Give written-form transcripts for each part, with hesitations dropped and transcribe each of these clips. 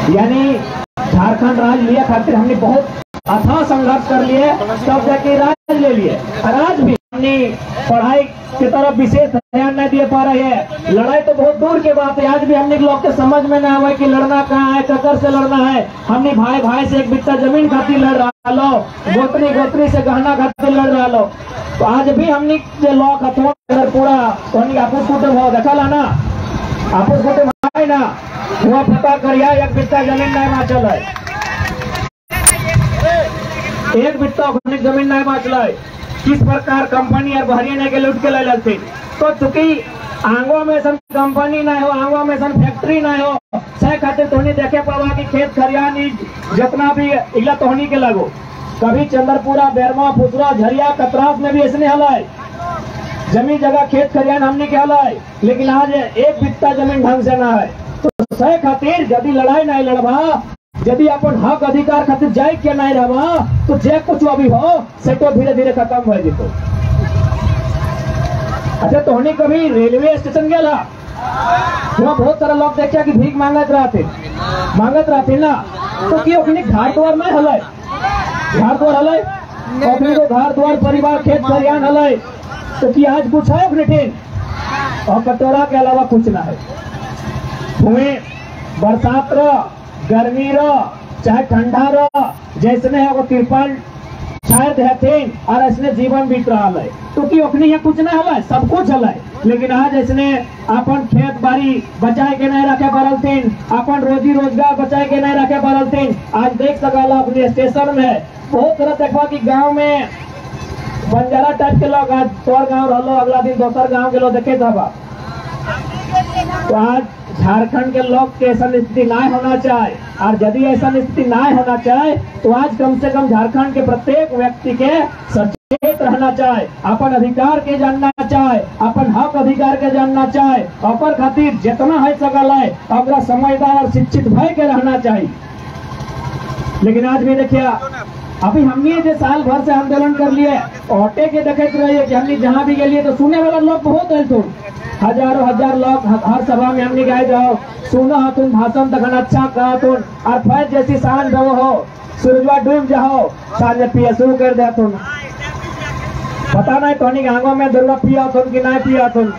यानी झारखंड राज्य लिया खातिर हमने बहुत अथाह संघर्ष कर लिए, तब जाके राज्य ले लिए। आज भी हमने पढ़ाई की तरफ विशेष ध्यान नहीं दे पा रहे हैं। लड़ाई तो बहुत दूर की बात है, आज भी हमने लोग के समझ में ना आवे कि लड़ना कहाँ है, ककर से लड़ना है। हमने भाई भाई से एक बिट्टा जमीन खातिर लड़ रहा लो, गोत्री गोत्री से गहना खातिर लड़ रहा लो। तो आज भी हमने जो लोग अगर पूरा आपूस कुटुंब हो देखा ना, आपूस कुटुंब है ना, हुआ पता करिया एक बिट्टा जमीन नहीं माचल है, एक बिट्टा जमीन नहीं माचल है। किस प्रकार कंपनी और हरियाणा के लूट के ले लेते। तो चूंकि आंगो में सन कंपनी ना हो, आंगो में सन फैक्ट्री ना हो, सह खातिर तोहनी देखे पावा कि खेत खरियानी जितना भी इला तोहनी के लगो। कभी चंद्रपुरा, बेरमा, फुसरा, झरिया, कतरास में भी ऐसे हल है, जमीन जगह खेत खरियान हमने के हल है, लेकिन आज एक बिट्टा जमीन ढंग से ना है। तो सह खातिर यदि लड़ाई नहीं लड़वा, यदि अपन हक अधिकार खातिर जाए के नहीं रहा, तो जे कुछ अभी हो से तो धीरे धीरे खत्म हो जितो। अच्छा, तोहनी कभी रेलवे स्टेशन गया, वहाँ बहुत सारा लोग देखा कि भीख मांगत रहते ना, तो कि अपनी घर द्वार में हल, घर द्वार हल, अपने को घर द्वार परिवार खेत खरियान हल, तो कि आज कुछ है अपने टीन और कटोरा के अलावा कुछ ना है। तुम्हें बरसात गर्मी चाहे ठंडा जैसने है वो तिरपल शायद है और ऐसने जीवन बीत रहा है, तो कि अपने यहाँ कुछ ना हल, सब कुछ हल। लेकिन आज ऐसने अपन खेत बाड़ी बचाए के नहीं रखे पड़लतीन, अपन रोजी रोजगार बचाए के नहीं रखे पड़लतीन। आज देख सकला अपने स्टेशन में बहुत तरह देखा कि गांव में बंजारा टाइप के लोग, आज तोर गाँव रहो, अगला दिन दोसर गाँव के लोग देखे था। तो आज झारखंड के लोग के ऐसा स्थिति ना होना चाहे, और यदि ऐसा स्थिति ना होना चाहे तो आज कम से कम झारखंड के प्रत्येक व्यक्ति के सचेत रहना चाहे, अपन अधिकार के जानना चाहे, अपन हक अधिकार के जानना चाहे, अपन खातिर जितना है सकल है अपना समझदार और शिक्षित भय के रहना चाहिए। लेकिन आज भी देखिए, अभी हमने जो साल भर से आंदोलन कर लिए, ऑटे के देखते रहिए कि हमने जहाँ भी गए तो सुने वाला लोग बहुत है, तो हजारों हजार लोग हर सभा में हमने गए जाओ, सुना तुम भाषण तक अच्छा कहा तुम, और फैज जैसी शान रहो हो, सूरजवा डूब जाओ साझे पिया शुरू कर दे तुम। पता नहीं तोनी आंगों में दुर्गा पिया तुम कि नहीं पिया तुम,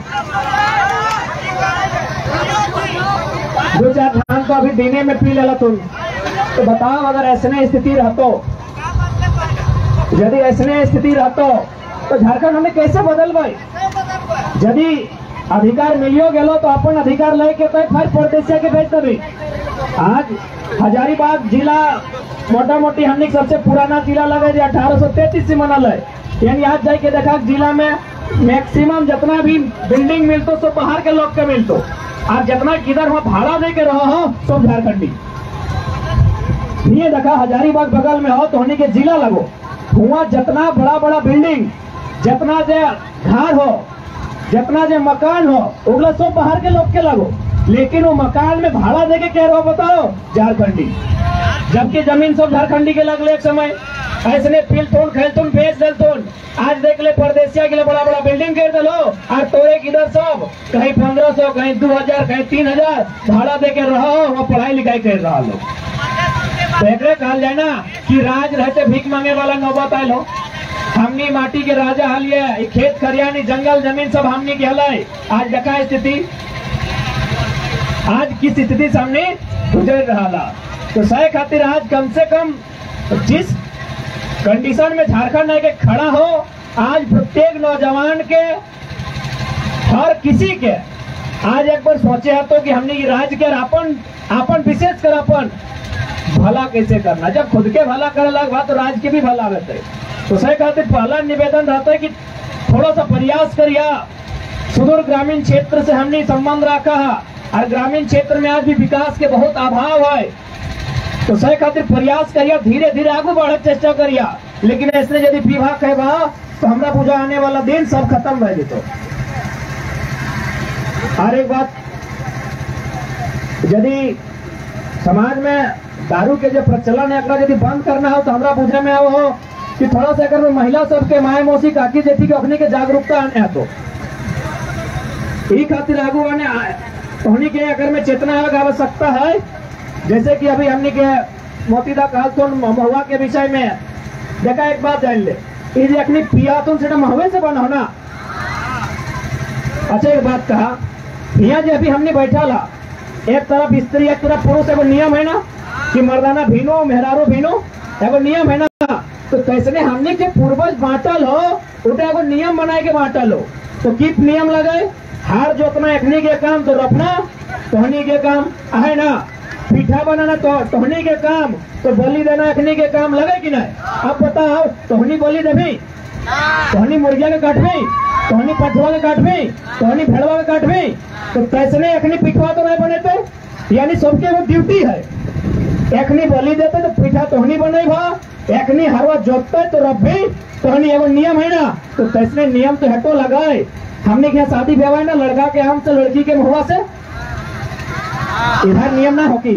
2-4 धान तो अभी दिने में पी लेला तुम। तो बताओ, अगर ऐसने स्थिति रहतो, यदि ऐसने स्थिति रहतो तो झारखंड हमें कैसे बदल भाई। यदि अधिकार मिलियो गेलो तो अपन अधिकार लेके फिर प्रदेश के भेज देवी। आज हजारीबाग जिला मोटा मोटी हमने सबसे पुराना जिला लगे 1833 से मनल है, यानी आज जाके देखा जिला में मैक्सिमम जितना भी बिल्डिंग मिलतो सब बाहर के लोग के मिलतो, और जितना किधर वहाँ भाड़ा दे के रहो हो सब झारखंडी। ये देखा हजारीबाग बगल में हो तो होने के जिला लगो, वहाँ जितना बड़ा बड़ा बिल्डिंग, जितना जो घर हो, जितना जो मकान हो, उगला सब बाहर के लोग के लगो, लेकिन वो मकान में भाड़ा देके कह रहा हो बताओ झारखंडी, जबकि जमीन सब झारखंडी के लगले। एक समय ऐसने फिलतुन खेलतुन बेच देलतुन, आज देख ले परदेसिया के लिए बड़ा बड़ा बिल्डिंग कर दलो, और तोरे किधर सब कहीं 1500 कहीं 2000 कहीं 3000 भाड़ा देके रहो, वहाँ पढ़ाई लिखाई कर रहा लोग। तो एक कहल जाए ना कि राज रहते भीख मांगे वाला नौबत आयल हो। हमनी माटी के राजा हलिए, खेत खरियानी जंगल जमीन सब हमनी के हल। आज देखा स्थिति, आज किस स्थिति सामने गुजर रहा। तो सही खातिर आज कम से कम जिस कंडीशन में झारखंड है के खड़ा हो, आज प्रत्येक नौजवान के, हर किसी के आज एक बार सोचे है तो कि हमने ये राज्य के अपन विशेष कर अपन भला कैसे करना। जब खुद के भला करे लग बात तो राज्य के भी भला रहते। तो सही खातिर पहला निवेदन रहता है कि थोड़ा सा प्रयास करिए। सुदूर ग्रामीण क्षेत्र से हमने संबंध रखा है, और ग्रामीण क्षेत्र में आज भी विकास के बहुत अभाव है। तो सही खातिर प्रयास करिए, धीरे धीरे आगे बढ़े चेष्टा करिए। लेकिन ऐसे यदि विवाह कहबा तो हमरा पूजा आने वाला दिन सब खत्म रह जेतो। और एक बात, यदि समाज में दारू के जो प्रचलन है यदि बंद करना हो तो हमरा बुझे में हो कि थोड़ा सा अगर महिला सबके माए मौसी काकी जेठी के अपनी के जागरूकता आने तो यही खातिर आगू आने उन्हीं के अगर में चेतना आवश्यकता है जैसे कि अभी हमने के मोतीदा कहलथुन महुआ के विषय में देखा, एक बात जान ले, ये जे अखनी पिया तुम से महुए से बना हो ना। अच्छा एक बात कहा, यहाँ जो अभी हमने बैठा ला, एक तरफ स्त्री एक तरफ पुरुष, एगो नियम है ना कि मर्दाना भीनो मेहरारो भीनो, एगो नियम है ना। तो कैसे हमने के पूर्वज बांटल हो, उठा एगो नियम बनाए के बांटल हो। तो किस नियम लगे, हार जोतना अखनी के काम, तो रखना तोहनी के काम है ना, पीठा बनाना तो तोहनी के काम, तो बलि देना अखनी के काम लगे कि नहीं। अब बताओ, तोहनी बलि देवी, तोहनी मुर्गिया के काटवी, तोहनी पठुआ के काटवी, तोहनी भेड़वा के काटवी, तो कैसे अखनी पिठवा तो नहीं बने थे, यानी सबके वो ड्यूटी है। एखनी बलि देते तो पीठा तोहनी बने भा, एखनी हरवा जोतते तो रब्बी तोहनी, एगो नियम है ना। तो कैसे नियम तो हटो लगाए। हमने क्या शादी ब्याह है ना, लड़का के आम से लड़की के महुआ से, इधर नियम ना होगी,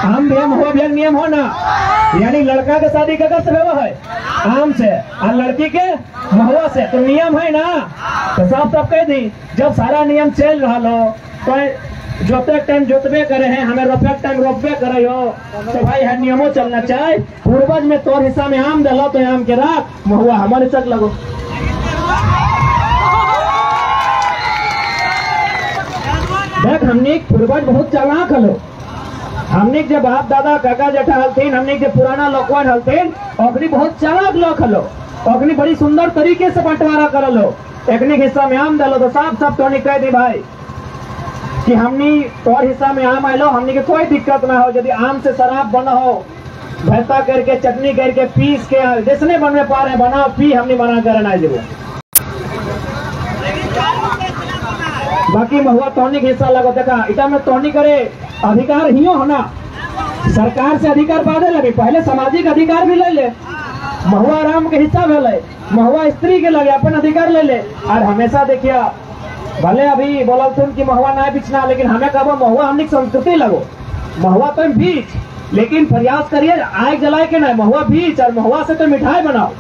आम ब्याह महुआ ब्याह नियम हो ना, यानी लड़का के शादी का व्यवहार है आम से और लड़की के महुआ से, तो नियम है ना। तो साफ साफ कह दी, जब सारा नियम चल रहा लो तो जोते टाइम जोतबे करे हैं, हमें रोपे टाइम रोपबे करे हो, तो भाई है नियमों चलना चाहिए। पूर्वज में तोर हिस्सा में आम डालो तो आम के राख, महुआ हमारे साथ लगो। देख हमने पूर्वज बहुत चालाक हलो, हमने जब बाप दादा काका जेठा हलतीन, हमने जब पुराना लोकवान हलतीन, अग्नि बहुत चालाक लोग हलो, अग्नि बड़ी सुंदर तरीके से बंटवारा करलो। एकनी हिस्सा में आम डालो तो साफ साफ तो कह दी भाई कि हमनी तोर हिस्सा में आम आलो, हमनी के कोई दिक्कत ना हो। यदि आम से शराब बना हो, भरता करके चटनी करके पीस के जिसने बनने पा रहे बनाओ, पी, हमने बना कर ना जब बाकी महुआ तोहनी के हिस्सा लगो। देखा इटा में तोहनी करे अधिकार ही हो ना, सरकार से अधिकार बाधे लगे, पहले सामाजिक अधिकार भी ले ले। महुआ राम के हिस्सा भेले, महुआ स्त्री के लगे अपन अधिकार ले ले। और हमेशा देखिए, भले अभी बोलथुन कि महुआ ना बिछना, लेकिन हमें कहो महुआ हमने संस्कृति लगो, महुआ तो बीच, लेकिन प्रयास करिए आग जलाए के नहीं, महुआ बीच, और महुआ से तो मिठाई बनाओ।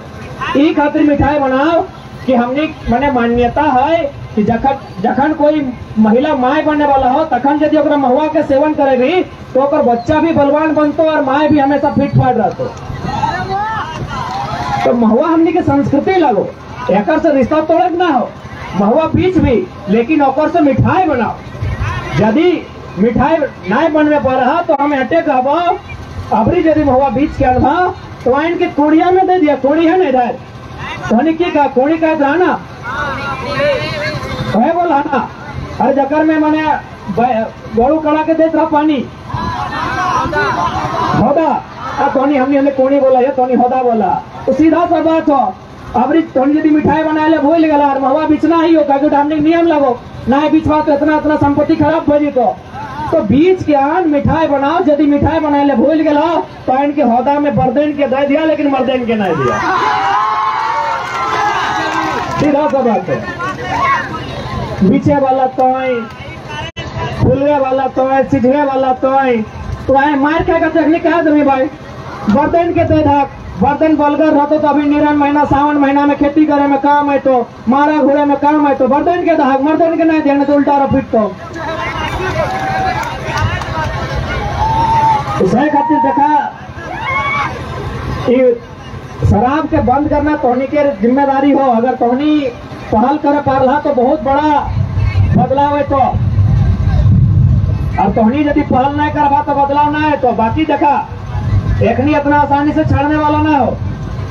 ई खातिर मिठाई बनाओ कि हमने मैंने मान्यता है कि जखन कोई महिला माय बनने वाला हो, तखन यदि ओकरा महुआ के सेवन करेगी तो ओकर बच्चा भी बलवान बनतो और माय भी हमेशा फिट फाट रहतो। तो महुआ हमने के संस्कृति लगो, एकर से रिश्ता तोड़क ना हो, महुआ बीच भी, लेकिन ओकर से मिठाई बनाओ। यदि मिठाई नहीं बनने पर रहा तो हमें हटे कहबो, अबरी यदि महुआ बीच के अनभा तो इनके कोड़िया में दे दिया, कोड़ी है ना इधर, तो की कहा कोड़ी कह रहा ना, है बोला ना। अरे जकर में मैंने गोड़ू कड़ा के देख रहा पानी होदा, तोनी हमने कोणी बोला है, तोनी होदा बोला, तो सीधा सा बात हो। अबरी तोनी यदि मिठाई बनाए ले भूल गला और महुआ बिचना ही हो, क्योंकि हमने नियम लगो ना बिचवा तो इतना इतना संपत्ति खराब हो जी। तो बीच के आन मिठाई बनाओ, यदि मिठाई बनाए ले भूल गला तो इनके होदा में बर्देन के दे दिया, लेकिन मर्देन के नहीं दिया, सीधा सा बात है। बीचे वाला तोय, फुलवे वाला तोय, सिझवे वाला तोय, तो मार खाएगा चटनी कहा तुम्हें भाई, बर्तन के दे धाक, बर्तन बलगर रहते तो अभी निरन महीना सावन महीना में खेती करे में काम है, तो मारा घोड़े में काम है, तो बर्तन के धाक, मर्दन के नहीं देने तो उल्टा फिट। तो इसे खातिर देखा शराब के बंद करना तोहनी के जिम्मेदारी हो। अगर तोहनी पहल कर पा रहा तो बहुत बड़ा बदलाव है, तो और तोहनी यदि पहल नहीं करवा तो बदलाव ना है। तो बाकी देखा एकनी इतना आसानी से छाड़ने वाला ना हो,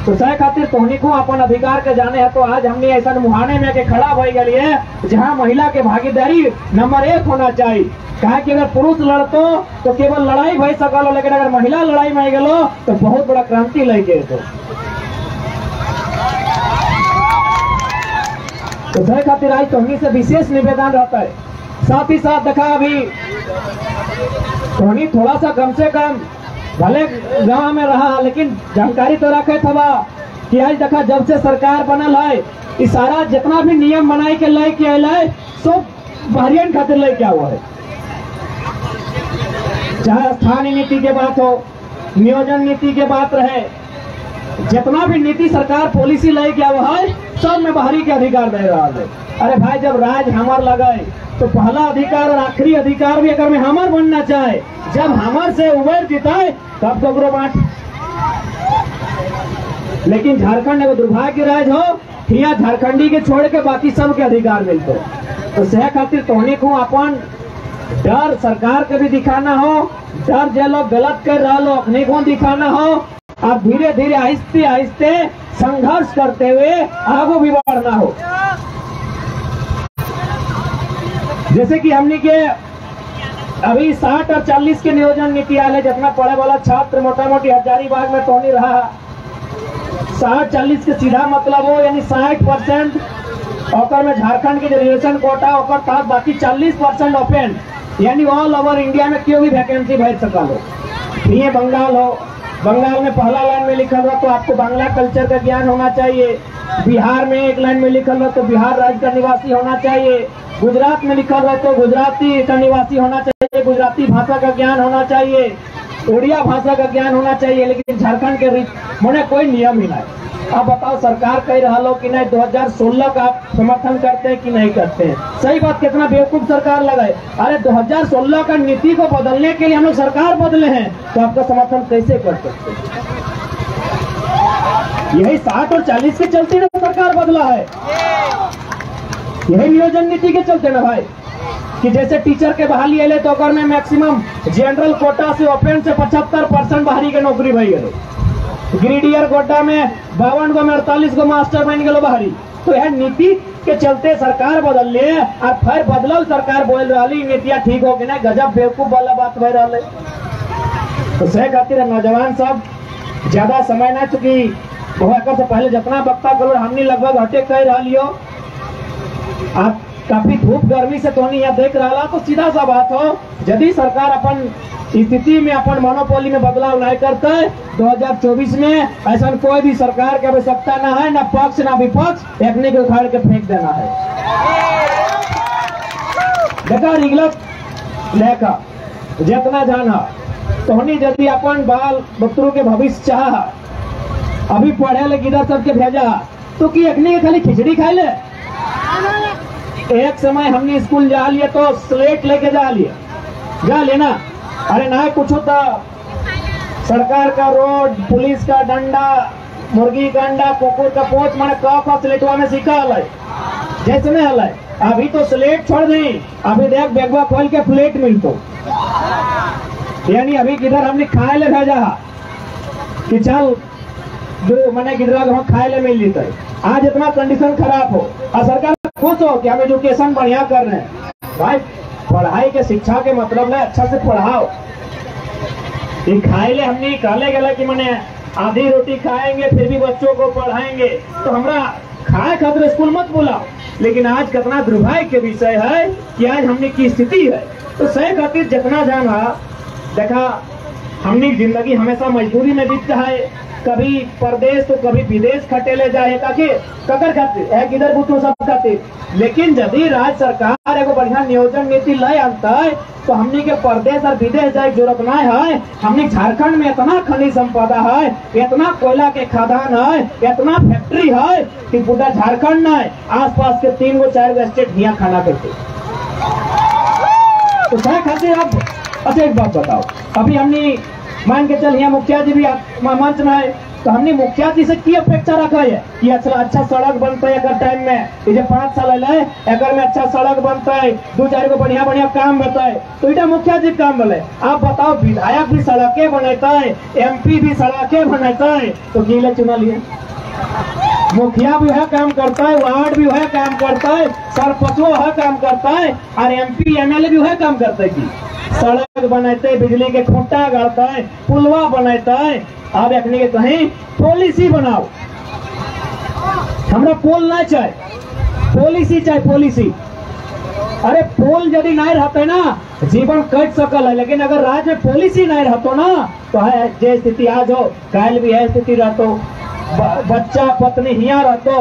तो सह खातिर तोहनी को अपन अधिकार के जाने है। तो आज हमने ऐसा मुहाने में के खड़ा हो गई है जहाँ महिला के भागीदारी नंबर 1 होना चाहिए। कहा कि अगर पुरुष लड़तो तो केवल लड़ाई भई सकल, लेकिन अगर महिला लड़ाई में गलो तो बहुत बड़ा क्रांति लेके। तो सह खातिर आज तोहनी से विशेष निवेदन रहता है। साथ ही साथ देखा अभी तोहनी थोड़ा सा कम से कम भले गांव में रहा, लेकिन जानकारी तो रखे थवा कि आज देखा जब से सरकार बनल है, इस सारा जितना भी नियम बनाई के लेके आयल है सब बहरियन खातिर लेके हुआ है। चाहे स्थानीय नीति के बात हो, नियोजन नीति के बात रहे, जितना भी नीति सरकार पॉलिसी लेके हुआ है सब में बाहरी के अधिकार दे रहा है। अरे भाई जब राज हमार लगे तो पहला अधिकार और आखिरी अधिकार भी अगर में हमार बनना चाहे, जब हमार से उबर जिताए तब ककरो बांट। लेकिन झारखंड एगो दुर्भाग्य राज्य हो, यहाँ झारखंडी के छोड़ के बाकी सबके अधिकार मिलते। तो सह खातिर तोहनी को अपन डर सरकार के भी दिखाना हो, डर जो लोग गलत कर रहा हो अपने को दिखाना हो, और धीरे धीरे आहिस्ते आहिस्ते संघर्ष करते हुए आगे भी बढ़ना हो। जैसे कि हमने के अभी 60 और 40 के नियोजन नीति आले, जितना पढ़े वाला छात्र मोटा मोटी हजारीबाग में तो नहीं रहा। 60-40 के सीधा मतलब हो यानी 60% और में झारखंड के रिजर्वेशन कोटा और था, बाकी 40% ओपन, यानी ऑल ओवर इंडिया में क्यों भी वैकेंसी भर सका हो। ये बंगाल हो, बंगाल में पहला लाइन में लिखा हुआ तो आपको बांग्ला कल्चर का ज्ञान होना चाहिए। बिहार में एक लाइन में लिखा हुआ तो बिहार राज्य का निवासी होना चाहिए। गुजरात में लिखा हुआ तो गुजराती का निवासी होना चाहिए, गुजराती भाषा का ज्ञान होना चाहिए, उड़िया भाषा का ज्ञान होना चाहिए। लेकिन झारखंड के मैंने कोई नियम ही नहीं। अब बताओ सरकार कह रहा हो कि नहीं 2016 का आप समर्थन करते हैं कि नहीं करते हैं? सही बात, कितना बेवकूफ सरकार लगाए। अरे 2016 का नीति को बदलने के लिए हम लोग सरकार बदले हैं, तो आपका समर्थन कैसे कर सकते हैं? यही 60 और 40 के चलते ना सरकार बदला है, यही नियोजन नीति के चलते ना भाई। कि जैसे टीचर के बहाली अले तो अगर में मैक्सिमम जनरल कोटा से ओपन से 75% बाहरी के नौकरी भई गए। ग्रेडियर कोटा में 52 गो में 48 गो मास्टर बन गए बाहरी। तो यह नीति के चलते सरकार बदल ले और फिर बदलल सरकार बोल रही नीतियां ठीक हो कि नहीं, गजब बेवकूफ वाला बात हो रहा है। तो सह खातिर नौजवान सब ज्यादा समय ना, चुकी से पहले जितना वक्ता करो हमने लगभग हटे कह रही हो। आप काफी धूप गर्मी से तो नहीं देख रहा, तो सीधा सा बात हो, यदि सरकार अपन स्थिति में अपन मोनोपोली में बदलाव नहीं करता है 2024 में, ऐसा कोई भी सरकार की आवश्यकता ना है, ना पक्ष ना विपक्ष, एक को उखाड़ के फेंक देना है। देखा रिगलत लेखा जितना जाना तो यदि अपन बाल बच्चों के भविष्य चाह, अभी पढ़े ले इधर सबके भेजा तो कि अखनी के खाली खिचड़ी खाए ले। एक समय हमने स्कूल जा लिए तो स्लेट लेके जा लेना, अरे ना कुछ होता सरकार का रोड, पुलिस का डंडा, मुर्गी का अंडा, कुकुर का पोच मैंने का स्लेटवा में सीखा है जैसे में हल। अभी तो स्लेट छोड़ दी, अभी देख बैगवा खोल के प्लेट मिलतो, यानी अभी किधर हमने खाए ले भेजा कि चल जो मैंने किधर हम खाए ले मिल लेता है। आज इतना कंडीशन खराब हो और सरकार खुश हो कि हम एजुकेशन बढ़िया कर रहे हैं। भाई पढ़ाई के शिक्षा के मतलब है अच्छा से पढ़ाओ। ये खाए ले हमने कहले गला कि मैंने आधी रोटी खाएंगे फिर भी बच्चों को पढ़ाएंगे, तो हमरा खाए खातिर स्कूल मत बुलाओ। लेकिन आज कितना दुर्भाग्य के विषय है कि आज हमने की स्थिति है। तो सही खातिर जितना जाना देखा, हमने जिंदगी हमेशा मजबूरी में बीतता है, कभी परदेश तो कभी विदेश खटेले जाए ककर खातिर है किधर बुतों सब खातिर। लेकिन यदि राज्य सरकार एगो बढ़िया नियोजन नीति ले आता है तो हमनी के परदेश और विदेश जाए जरूरत नहीं है। हमनी झारखंड में इतना खनिज संपदा है, इतना कोयला के खदान है, इतना फैक्ट्री है कि पूरा झारखंड नहीं आसपास के 3 गो 4 गो स्टेट हिया खाना करते। तो सही खातिर आप अच्छा एक बात बताओ, अभी हमने मान के चल यहाँ मुखिया जी भी मंच में है, तो हमने मुखिया जी से की अपेक्षा रखा है कि अच्छा सड़क बनता है अगर टाइम में, ये 5 साल है अगर में अच्छा सड़क बनता है, 2-4 को बढ़िया बढ़िया काम बताए, तो इटा मुखिया जी काम बोले। आप बताओ विधायक भी सड़कें बनाता है, MP भी सड़कें बनाता है, तो गीले चुना लिए। मुखिया भी वह काम करता है, वार्ड भी वह काम करता है, सरपंच वह काम करता है, और MP MLA भी वह काम करता है कि सड़क बनाते, बिजली के खूंटा गाड़ता है, पुलवा बनाता है। आप रखने के कहीं पॉलिसी बनाओ, हमरा पोल ना चाहे, पॉलिसी चाहे पॉलिसी। अरे पोल यदि नहीं रहते ना जीवन कट सकल है, लेकिन अगर राज्य में पॉलिसी नहीं रहतो ना तो है जे स्थिति आज हो कल भी है स्थिति रहतो। बच्चा पत्नी हिया रहतो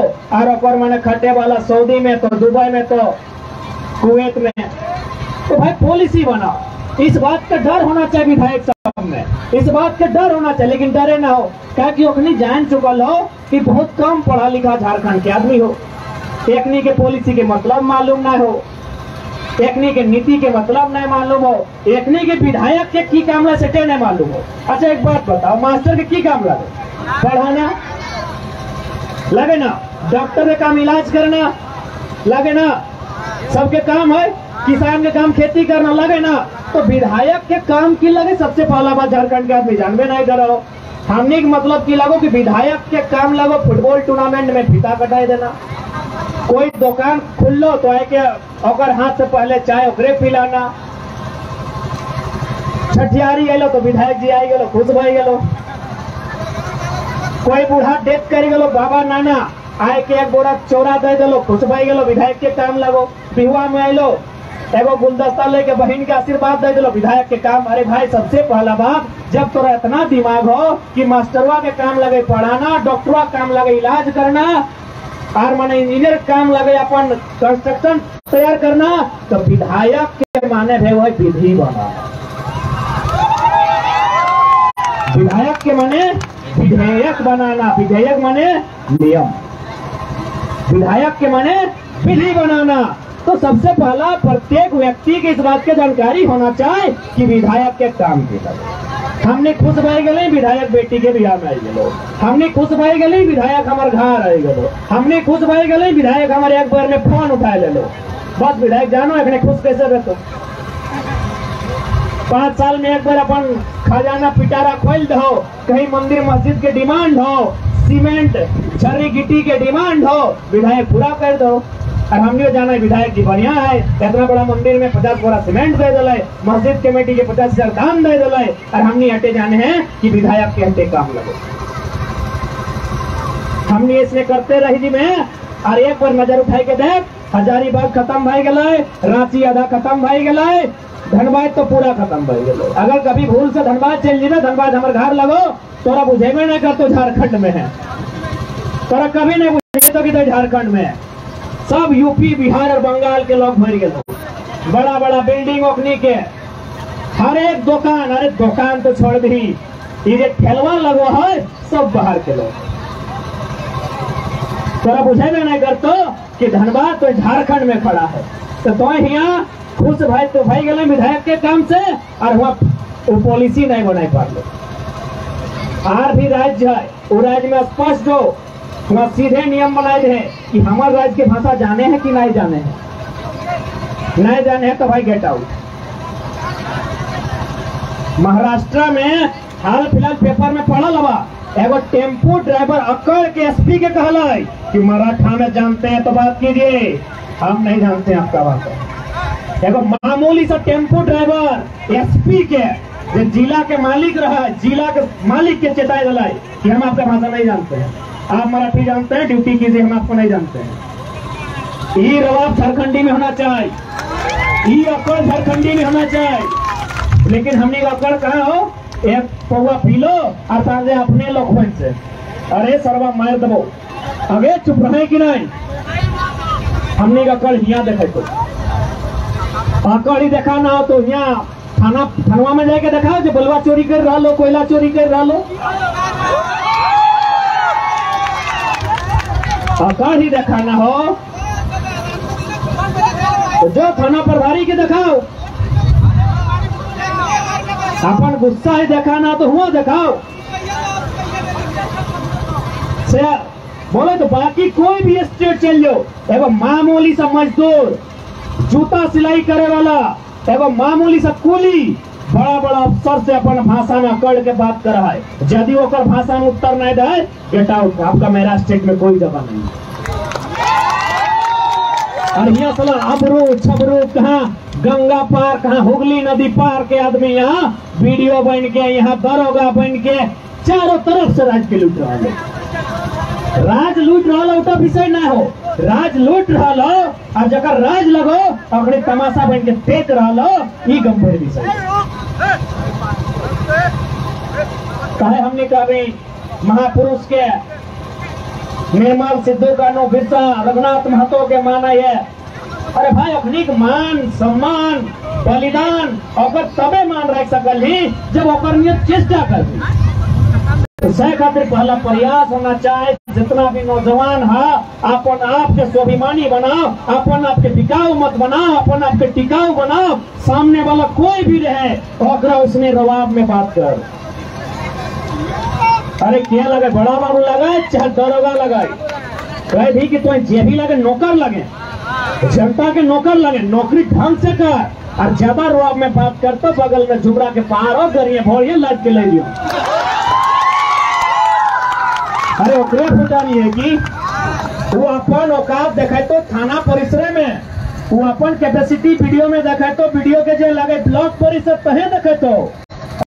और मैंने खटे वाला सऊदी में तो दुबई में तो कुवैत में। तो भाई पॉलिसी बनाओ, इस बात का डर होना चाहिए विधायक साहब में, इस बात का डर होना चाहिए। लेकिन डरे ना हो, क्या कि ओखनी जान चुकल हो कि बहुत कम पढ़ा लिखा झारखंड के आदमी हो, एकनी के पॉलिसी के मतलब मालूम ना हो। एकनी के नीति के मतलब नहीं मालूम हो, एकनी के विधायक के की काम से नहीं मालूम हो। अच्छा एक बात बताओ, मास्टर के की काम लगे? पढ़ाना लगे ना, डॉक्टर के काम इलाज करना लगे ना, सबके काम है। किसान के काम खेती करना लगे ना, तो विधायक के काम की लगे? सबसे पहला बात झारखंड के आदमी जानबे नहीं करो। हमने मतलब की लगो कि विधायक के काम लगो फुटबॉल टूर्नामेंट में फीता कटाई देना, कोई दुकान खुल्लो तो आए के और हाथ से पहले चाय ओकरे पिलाना, छठियारी गलो तो विधायक जी आई गलो खुश भाई गलो, कोई बूढ़ा डेथ कर गलो बाबा नाना आए के एक बोरा चौरा दे दिलो खुश भाई गलो, विधायक के काम लगो। बिहुआ में आइलो एगो गुलदस्ता लेके बहन के आशीर्वाद दे दिलो, विधायक के काम। अरे भाई सबसे पहला बात, जब तोरा इतना दिमाग हो कि मास्टरवा के काम लगे पढ़ाना, डॉक्टरवा काम लगे इलाज करना, और माने इंजीनियर काम लगे अपन कंस्ट्रक्शन तैयार करना, तो विधायक के माने है वह विधि बना। विधायक के माने विधेयक बनाना, विधेयक माने नियम, विधायक के माने विधि बनाना। तो सबसे पहला प्रत्येक व्यक्ति की इस बात की जानकारी होना चाहिए कि विधायक के काम की लगे। हमने खुश भाई गए विधायक बेटी के बिहार में आई गलो, हमने खुश भाई गए विधायक हमारे घर आई गलो, हमने खुश भाई गए विधायक हमारे एक बार में फोन उठा ले लो। बस विधायक जानो एखने खुश कैसे रहते, 5 साल में एक बार अपन खजाना पिटारा खोल दो, कहीं मंदिर मस्जिद के डिमांड हो, सीमेंट छर्री गिट्टी के डिमांड हो, विधायक पूरा कर दो। और हमने जाना है विधायक जी बढ़िया है, इतना बड़ा मंदिर में 50 बोरा सीमेंट दे दिला, मस्जिद कमेटी के 50,000 दान दे दिला, और हमने हटे जाने हैं कि विधायक के हटे काम लगे। हमने इसमें करते रही जी में। और एक बार नजर उठाई के देख, हजारीबाग खत्म भाई गए, रांची आधा खत्म भाई गए, धनबाद तो पूरा खत्म भाई गए। अगर कभी भूल से धनबाद चल जी, धनबाद हमारे घर लगो, तोरा बुझेबे नहीं कर तो झारखंड में है, तोरा कभी नहीं बुझे तो कि झारखंड में है। सब यूपी बिहार और बंगाल के लोग भर गए, बड़ा बड़ा बिल्डिंग ओखनी के, हर एक दुकान, अरे दुकान तो छोड़ दी, ये ठेलवा लगो है सब बाहर के लोग। तोरा बुझेबे नहीं कर तो कि धनबाद तो झारखंड में खड़ा है, तो यहाँ खुश भाई तो भाई गए विधायक के काम से, और वहाँ पॉलिसी नहीं बनाई पा लो। आर भी राज्य है, वो राज्य में स्पष्ट हो, वहाँ सीधे नियम बनाए हैं कि हमारे राज्य की भाषा जाने हैं कि नहीं जाने हैं, नहीं जाने हैं तो भाई गेट आउट। महाराष्ट्र में हाल फिलहाल पेपर में पढ़ल हवा, एगो टेम्पो ड्राइवर अकड़ के एसपी के कहला है कि मराठा में जानते हैं तो बात कीजिए, हम नहीं जानते हैं आपका भाषा। एगो मामूली सा टेम्पो ड्राइवर एसपी के जो जिला के मालिक रहा, जिला के मालिक के चेताई दिलाई कि हम आपका भाषा नहीं जानते हैं, आप मराठी जानते हैं ड्यूटी कीजिए, हम आपको नहीं जानते हैं। ये रवाब झारखंडी में होना चाहिए, ये अकड़ झारखंडी में होना चाहिए। लेकिन हमने अकड़ कहा हो, एक पौवा पी लो और सांझे अपने लोग से, अरे सरवा मार दबो, अगे चुप रहे कि नहीं। हमने अकड़ यहाँ देखे तो अकड़ ही देखा ना हो तो यहाँ थानवा में जाके देखा जो बलवा चोरी कर रहा लो, कोयला चोरी कर रहा लो, अकड़ ही देखा ना हो तो जो थाना प्रभारी के दिखाओ, अपन गुस्सा ही दिखाना तो हुआ दिखाओ से बोले तो बाकी कोई भी स्टेट चल जाओ, एगो मामूली सा मजदूर, जूता सिलाई करे वाला, एगो मामूली सा कुली बड़ा बड़ा अफसर से अपन भाषा में अकड़ के बात कर रहा है, यदि ओकर भाषा में उत्तर नहीं दे गेट आउट, आपका मेरा स्टेट में कोई जगह नहीं। और यहाँ सला अबरू छबरू कहाँ गंगा पार, कहाँ हुगली नदी पार के आदमी यहाँ वीडियो बन के, यहाँ दरोगा बन के चारों तरफ से राज के लूट रहा है। राज लूट रहा तो विषय ना हो, राज लूट रहा लो और जगह राज लगो अपने तमाशा बन के देख रहा लो, ये गंभीर विषय है। हमने कहा महापुरुष के निर्मल सिद्धू कानू बिरसा रघुनाथ महतो के माना है, अरे भाई अपनी मान सम्मान बलिदान और तबे मान रख सकल ही जब ओकर चेष्टा कर दी। से खातिर पहला प्रयास होना चाहे जितना भी नौजवान है अपन आप के स्वाभिमानी बनाओ, अपन आप के टिकाऊ मत बनाओ, अपन आप के टिकाऊ बनाओ। सामने वाला कोई भी रहे और उसने रवाब में बात कर, अरे क्या लगे, बड़ा बाबू लगाए चाहे दरोगा लगाए, कह दी कि तुम्हें जे भी लगे नौकर लगे, जनता के नौकर लगे, नौकरी ढंग से कर। और ज्यादा रवाब में बात करते बगल में जुबरा के पहाड़ और गरिए भोरिए लग के ले लियो। अरे ओकरे फुटानी है कि वो अपन औकात देखे तो थाना परिसर में, वो अपन कैपेसिटी वीडियो में देखे तो वीडियो के जे लगे ब्लॉक परिसर तहे देखे तो